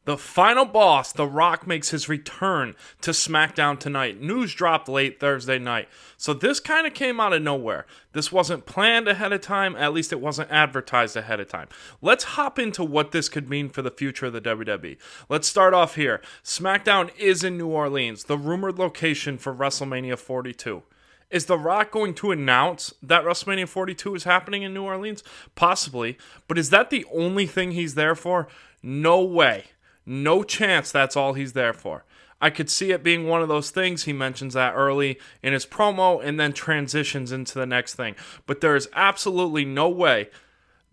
The final boss, The Rock, makes his return to Smackdown tonight. News dropped late Thursday night. So this kind of came out of nowhere. This wasn't planned ahead of time. At least it wasn't advertised ahead of time. Let's hop into what this could mean for the future of the WWE. Let's start off here. Smackdown is in New Orleans, the rumored location for WrestleMania 42. Is The Rock going to announce that WrestleMania 42 is happening in New Orleans? Possibly. But is that the only thing he's there for? No way. No chance that's all he's there for. I could see it being one of those things. He mentions that early in his promo and then transitions into the next thing. But there is absolutely no way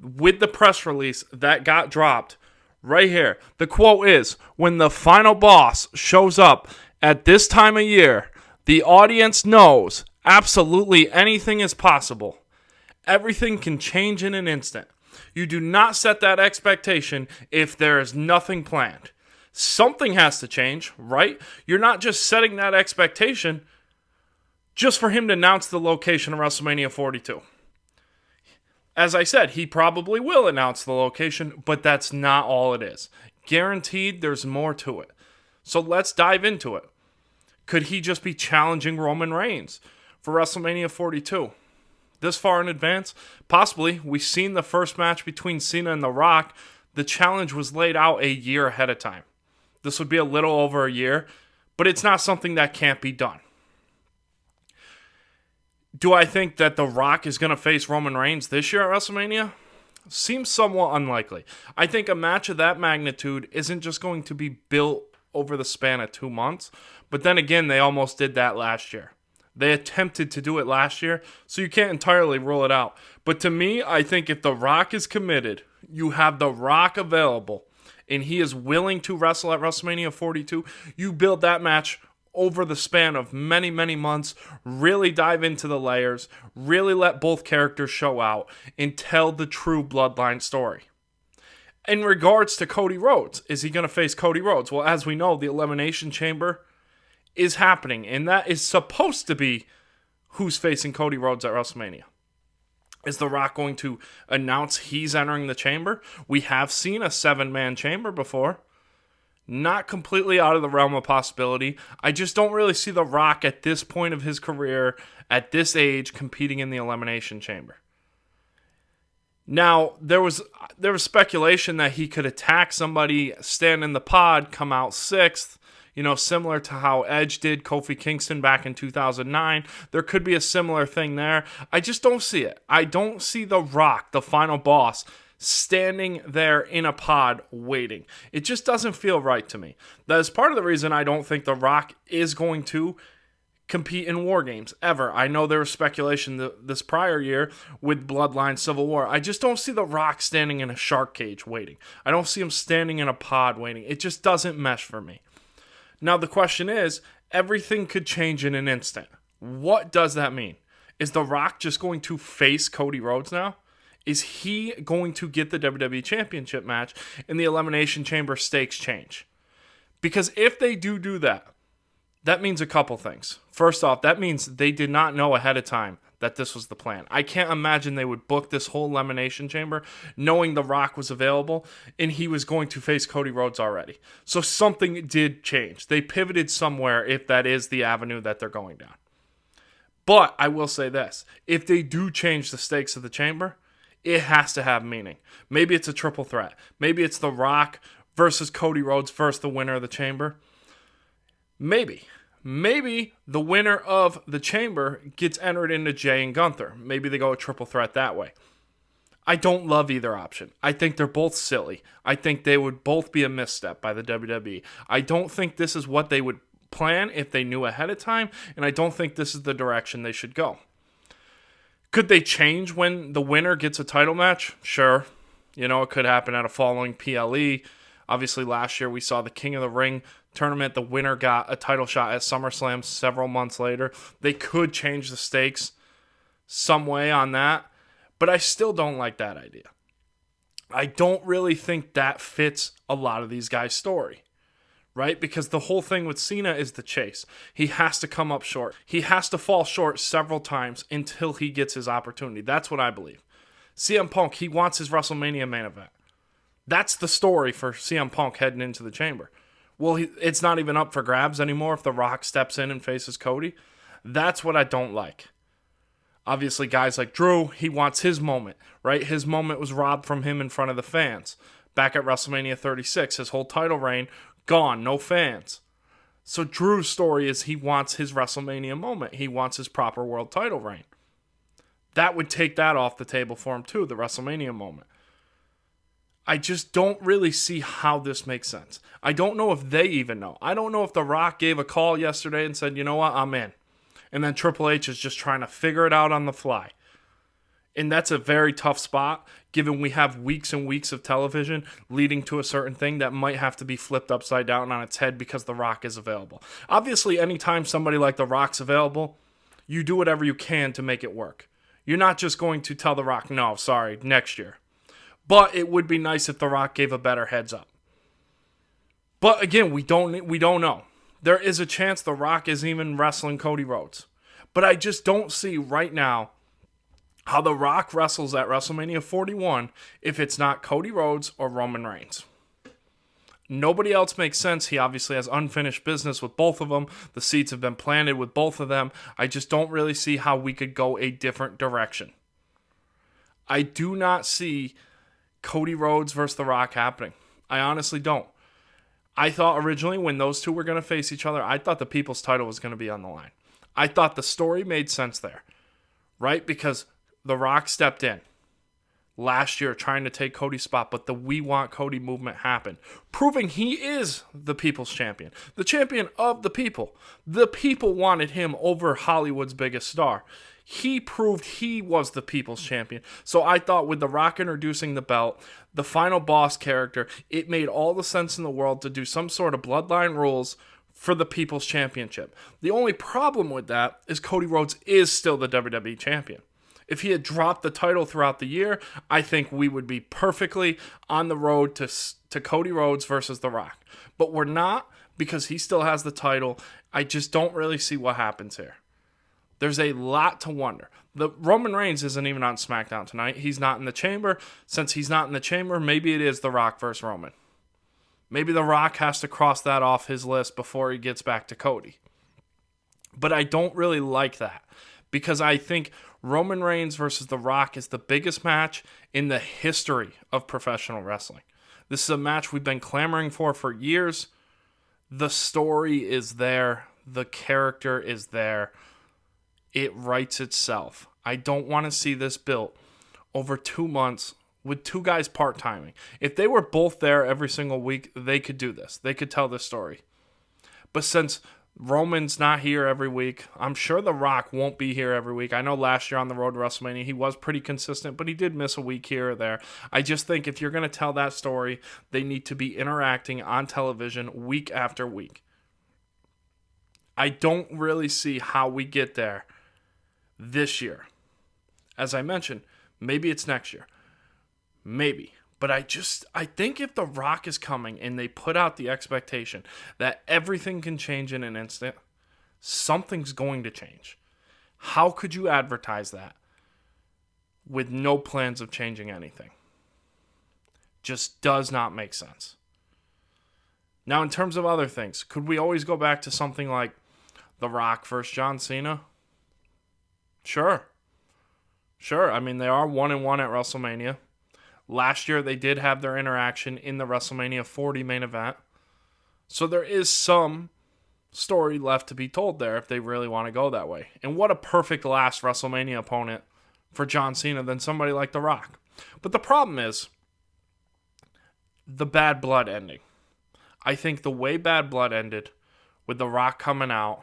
with the press release that got dropped right here. The quote is, when the final boss shows up at this time of year, the audience knows absolutely anything is possible. Everything can change in an instant. You do not set that expectation if there is nothing planned. Something has to change, right? You're not just setting that expectation just for him to announce the location of WrestleMania 42. As I said, he probably will announce the location, but that's not all it is. Guaranteed, there's more to it. So let's dive into it. Could he just be challenging Roman Reigns for WrestleMania 42? This far in advance? Possibly. We've seen the first match between Cena and The Rock. The challenge was laid out a year ahead of time. This would be a little over a year, but it's not something that can't be done. Do I think that The Rock is going to face Roman Reigns this year at WrestleMania? Seems somewhat unlikely. I think a match of that magnitude isn't just going to be built over the span of 2 months, but then again, they almost did that last year. They attempted to do it last year, so you can't entirely rule it out. But to me, I think if The Rock is committed, you have The Rock available, and he is willing to wrestle at WrestleMania 42, you build that match over the span of many, many months, really dive into the layers, really let both characters show out, and tell the true bloodline story. In regards to Cody Rhodes, is he going to face Cody Rhodes? Well, as we know, the Elimination Chamber is happening, and that is supposed to be who's facing Cody Rhodes at WrestleMania. Is The Rock going to announce he's entering the chamber? We have seen a 7-man chamber before. Not completely out of the realm of possibility. I just don't really see The Rock at this point of his career, at this age, competing in the Elimination Chamber. Now, there was speculation that he could attack somebody, stand in the pod, come out 6th, similar to how Edge did Kofi Kingston back in 2009. There could be a similar thing there. I just don't see it. I don't see The Rock, the final boss, standing there in a pod waiting. It just doesn't feel right to me. That is part of the reason I don't think The Rock is going to compete in War Games ever. I know there was speculation this prior year with Bloodline Civil War. I just don't see The Rock standing in a shark cage waiting. I don't see him standing in a pod waiting. It just doesn't mesh for me. Now the question is, everything could change in an instant. What does that mean? Is The Rock just going to face Cody Rhodes now? Is he going to get the WWE Championship match and the Elimination Chamber stakes change? Because if they do that, that means a couple things. First off, that means they did not know ahead of time that this was the plan. I can't imagine they would book this whole Elimination Chamber knowing The Rock was available and he was going to face Cody Rhodes already. So something did change. They pivoted somewhere if that is the avenue that they're going down. But I will say this. If they do change the stakes of the chamber, it has to have meaning. Maybe it's a triple threat. Maybe it's The Rock versus Cody Rhodes versus the winner of the chamber. Maybe the winner of the chamber gets entered into Jay and Gunther. Maybe they go a triple threat that way. I don't love either option. I think they're both silly. I think they would both be a misstep by the WWE. I don't think this is what they would plan if they knew ahead of time, and I don't think this is the direction they should go. Could they change when the winner gets a title match? Sure. It could happen at a following PLE. Obviously, last year we saw the King of the Ring tournament. The winner got a title shot at SummerSlam several months later. They could change the stakes some way on that, but I still don't like that idea. I don't really think that fits a lot of these guys' story, right? Because the whole thing with Cena is the chase. He has to come up short. He has to fall short several times until he gets his opportunity. That's what I believe. CM Punk, he wants his WrestleMania main event. That's the story for CM Punk heading into the Chamber. Well, it's not even up for grabs anymore if The Rock steps in and faces Cody. That's what I don't like. Obviously, guys like Drew, he wants his moment, right? His moment was robbed from him in front of the fans. Back at WrestleMania 36, his whole title reign, gone, no fans. So Drew's story is he wants his WrestleMania moment. He wants his proper world title reign. That would take that off the table for him too, the WrestleMania moment. I just don't really see how this makes sense. I don't know if they even know. I don't know if The Rock gave a call yesterday and said, you know what, I'm in. And then Triple H is just trying to figure it out on the fly. And that's a very tough spot, given we have weeks and weeks of television leading to a certain thing that might have to be flipped upside down on its head because The Rock is available. Obviously, anytime somebody like The Rock's available, you do whatever you can to make it work. You're not just going to tell The Rock, no, sorry, next year. But it would be nice if The Rock gave a better heads up. But again, we don't know. There is a chance The Rock is even wrestling Cody Rhodes. But I just don't see right now how The Rock wrestles at WrestleMania 41 if it's not Cody Rhodes or Roman Reigns. Nobody else makes sense. He obviously has unfinished business with both of them. The seeds have been planted with both of them. I just don't really see how we could go a different direction. I do not see Cody Rhodes versus The Rock happening. I honestly don't. I thought originally when those two were going to face each other, I thought the People's title was going to be on the line. I thought the story made sense there, right? Because The Rock stepped in last year trying to take Cody's spot, but the We Want Cody movement happened, proving he is the People's Champion, the champion of the people. The people wanted him over Hollywood's biggest star. He proved he was the People's Champion. So I thought with The Rock introducing the belt, the final boss character, it made all the sense in the world to do some sort of bloodline rules for the People's Championship. The only problem with that is Cody Rhodes is still the WWE Champion. If he had dropped the title throughout the year, I think we would be perfectly on the road to Cody Rhodes versus The Rock. But we're not because he still has the title. I just don't really see what happens here. There's a lot to wonder. The Roman Reigns isn't even on Smackdown tonight. He's not in the Chamber. Since he's not in the Chamber, maybe it is The Rock versus Roman. Maybe The Rock has to cross that off his list before he gets back to Cody. But I don't really like that because I think Roman Reigns versus The Rock is the biggest match in the history of professional wrestling. This is a match we've been clamoring for years. The story is there. The character is there. It writes itself. I don't want to see this built over 2 months with two guys part-timing. If they were both there every single week, they could do this. They could tell this story. But since Roman's not here every week, I'm sure The Rock won't be here every week. I know last year on the road to WrestleMania, he was pretty consistent, but he did miss a week here or there. I just think if you're going to tell that story, they need to be interacting on television week after week. I don't really see how we get there this year. As I mentioned, maybe it's next year. Maybe. But I think if The Rock is coming and they put out the expectation that everything can change in an instant, something's going to change. How could you advertise that with no plans of changing anything? Just does not make sense. Now, in terms of other things, could we always go back to something like The Rock versus John Cena? Sure. I mean, they are 1-1 at WrestleMania. Last year, they did have their interaction in the WrestleMania 40 main event. So there is some story left to be told there if they really want to go that way. And what a perfect last WrestleMania opponent for John Cena than somebody like The Rock. But the problem is the Bad Blood ending. I think the way Bad Blood ended, with The Rock coming out,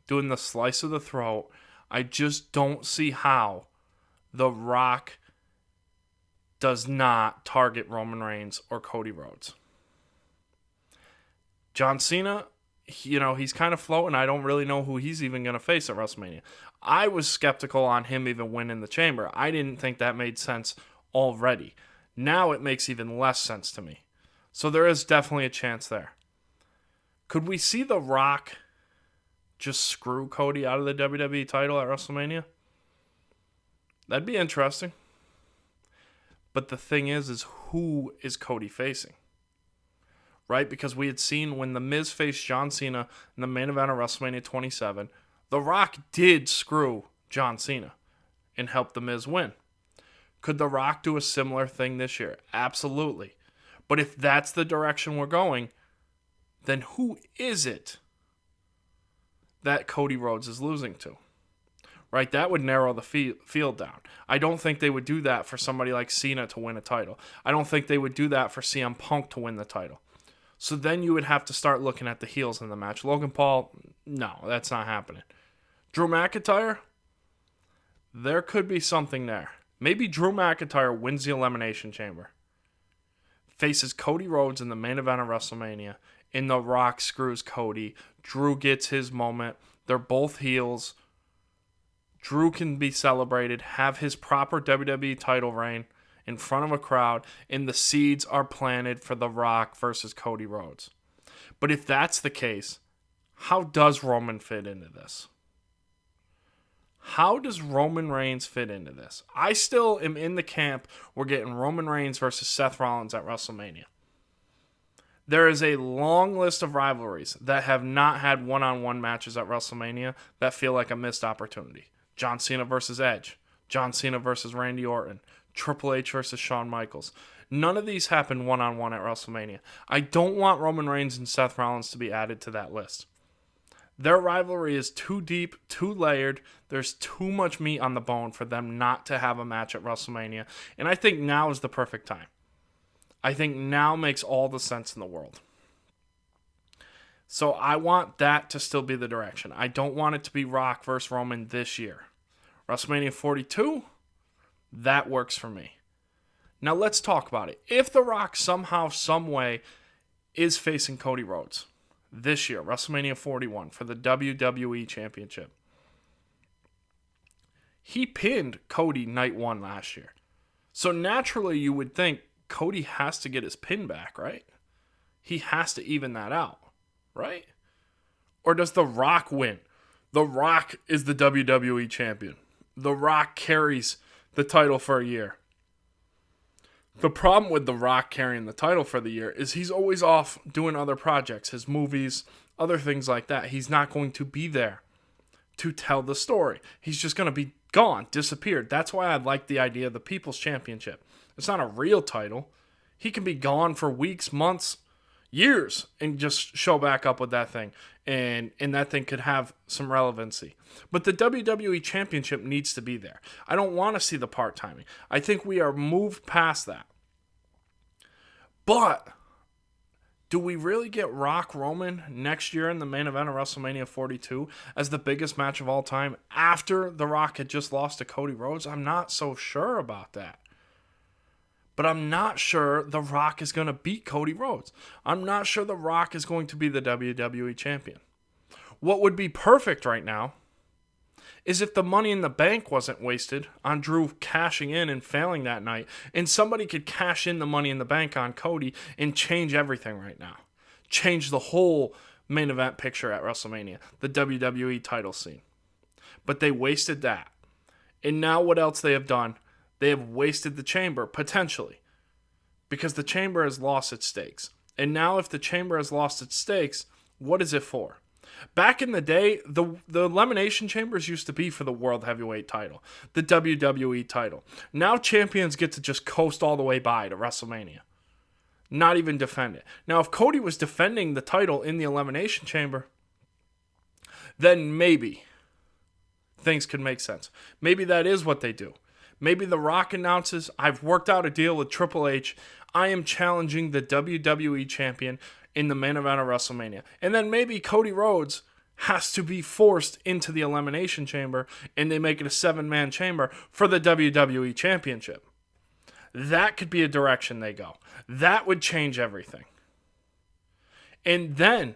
doing the slice of the throat, I just don't see how The Rock does not target Roman Reigns or Cody Rhodes. John Cena, he's kind of floating. I don't really know who he's even going to face at WrestleMania. I was skeptical on him even winning the Chamber. I didn't think that made sense already. Now it makes even less sense to me. So there is definitely a chance there. Could we see The Rock just screw Cody out of the WWE title at WrestleMania? That'd be interesting. But the thing is who is Cody facing? Right? Because we had seen when The Miz faced John Cena in the main event of WrestleMania 27, The Rock did screw John Cena and help The Miz win. Could The Rock do a similar thing this year? Absolutely. But if that's the direction we're going, then who is it that Cody Rhodes is losing to? Right? That would narrow the field down. I don't think they would do that for somebody like Cena to win a title. I don't think they would do that for CM Punk to win the title. So then you would have to start looking at the heels in the match. Logan Paul, no, that's not happening. Drew McIntyre, there could be something there. Maybe Drew McIntyre wins the Elimination Chamber, faces Cody Rhodes in the main event of WrestleMania, and The Rock screws Cody. Drew gets his moment. They're both heels. Drew can be celebrated, have his proper WWE title reign in front of a crowd, and the seeds are planted for The Rock versus Cody Rhodes. But if that's the case, how does Roman fit into this? How does Roman Reigns fit into this? I still am in the camp we're getting Roman Reigns versus Seth Rollins at WrestleMania. There is a long list of rivalries that have not had one-on-one matches at WrestleMania that feel like a missed opportunity. John Cena versus Edge. John Cena versus Randy Orton. Triple H versus Shawn Michaels. None of these happened one-on-one at WrestleMania. I don't want Roman Reigns and Seth Rollins to be added to that list. Their rivalry is too deep, too layered. There's too much meat on the bone for them not to have a match at WrestleMania. And I think now is the perfect time. I think now makes all the sense in the world. So I want that to still be the direction. I don't want it to be Rock versus Roman this year. WrestleMania 42, that works for me. Now let's talk about it. If The Rock somehow, some way is facing Cody Rhodes this year, WrestleMania 41 for the WWE Championship, he pinned Cody night one last year. So naturally you would think Cody has to get his pin back, right? He has to even that out, right? Or does The Rock win? The Rock is the WWE Champion. The Rock carries the title for a year. The problem with The Rock carrying the title for the year is he's always off doing other projects, his movies, other things like that. He's not going to be there to tell the story. He's just going to be gone, disappeared. That's why I like the idea of the People's Championship. It's not a real title. He can be gone for weeks, months, years, and just show back up with that thing. And that thing could have some relevancy. But the WWE Championship needs to be there. I don't want to see the part-timing. I think we are moved past that. But do we really get Rock Roman next year in the main event of WrestleMania 42 as the biggest match of all time after The Rock had just lost to Cody Rhodes? I'm not so sure about that. But I'm not sure The Rock is going to beat Cody Rhodes. I'm not sure The Rock is going to be the WWE Champion. What would be perfect right now is if the Money in the Bank wasn't wasted on Drew cashing in and failing that night, and somebody could cash in the Money in the Bank on Cody and change everything right now. Change the whole main event picture at WrestleMania, the WWE title scene. But they wasted that. And now what else they have done? They have wasted the Chamber, potentially, because the Chamber has lost its stakes. And now if the Chamber has lost its stakes, what is it for? Back in the day, the Elimination Chambers used to be for the World Heavyweight title, the WWE title. Now champions get to just coast all the way by to WrestleMania, not even defend it. Now if Cody was defending the title in the Elimination Chamber, then maybe things could make sense. Maybe that is what they do. Maybe The Rock announces, I've worked out a deal with Triple H. I am challenging the WWE Champion in the main event of WrestleMania. And then maybe Cody Rhodes has to be forced into the Elimination Chamber and they make it a 7-man chamber for the WWE Championship. That could be a direction they go. That would change everything. And then,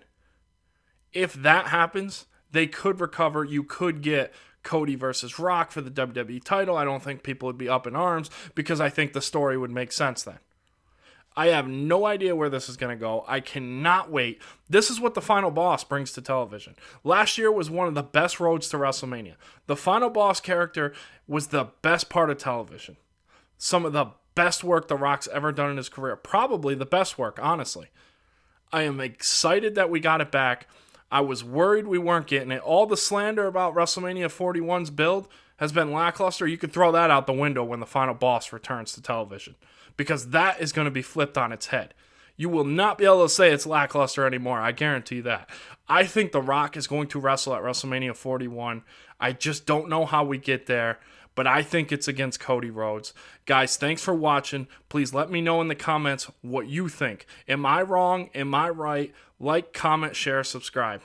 if that happens, they could recover. You could get Cody versus Rock for the WWE title. I don't think people would be up in arms because I think the story would make sense then. I have no idea where this is going to go. I cannot wait. This is what the Final Boss brings to television. Last year was one of the best roads to WrestleMania. The Final Boss character was the best part of television. Some of the best work The Rock's ever done in his career. Probably the best work, honestly. I am excited that we got it back. I was worried we weren't getting it. All the slander about WrestleMania 41's build has been lackluster. You could throw that out the window when the final boss returns to television, because that is going to be flipped on its head. You will not be able to say it's lackluster anymore. I guarantee that. I think The Rock is going to wrestle at WrestleMania 41. I just don't know how we get there, but I think it's against Cody Rhodes. Guys, thanks for watching. Please let me know in the comments what you think. Am I wrong? Am I right? Like, comment, share, subscribe.